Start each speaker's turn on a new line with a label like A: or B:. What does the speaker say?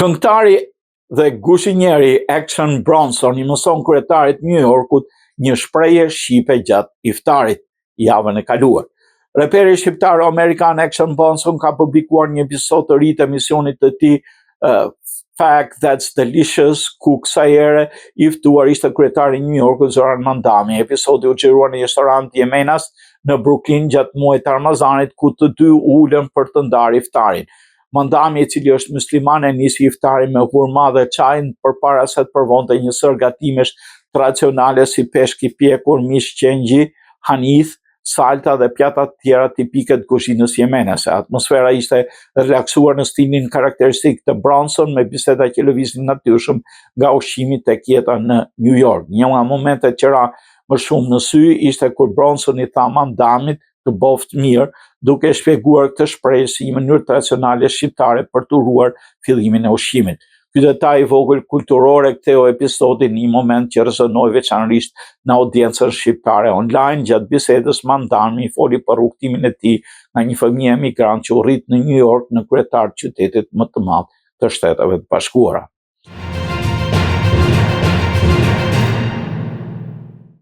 A: Këngëtari dhe gushinjeri Action Bronson I mëson kryetarit New Yorkut një shprehje shqipe gjatë iftarit javën e kaluar. Reperi shqiptar Amerikan Action Bronson ka publikuar një episod të ri të emisionit të tij Fact That's Delicious, ku kësaj ere I ftuar ishte kryetari I New Yorkut Zoran Mandami. Episodi u xhiruar në restorant Yemenas në Brooklyn gjatë muajit të Ramazanit, ku të dy ulën për të ndarë iftarin. Mandami, I cili është musliman, e nisi iftarin me hurma dhe çaj përpara se të provonte një sër gatimesh tradicionale si peshk I pjekur, mish qengji, hanith, salta dhe pjata të tjera tipike të kuzhinës yemenase. Atmosfera ishte relaksuar në stilin karakteristik të Bronson, me biseda që lëviznin natyrshëm nga ushqimi tek jeta në New York. Një nga momentet që ra më shumë në sy ishte kur Bronson I tha Mandamit të boft mirë, duke shpjeguar këtë shprehje si një mënyrë tradicionale shqiptare për të uruar fillimin e ushqimit. Ky detaj I vogël kulturore ktheu episodin në një moment që rezonoi veçanërisht në audiencën shqiptare online. Gjatë bisedës Mandami foli për rrugtimin e tij nga një fëmijë emigrant që u rrit në New York, në kryetar të qytetit më të madh të Shteteve të Bashkuara.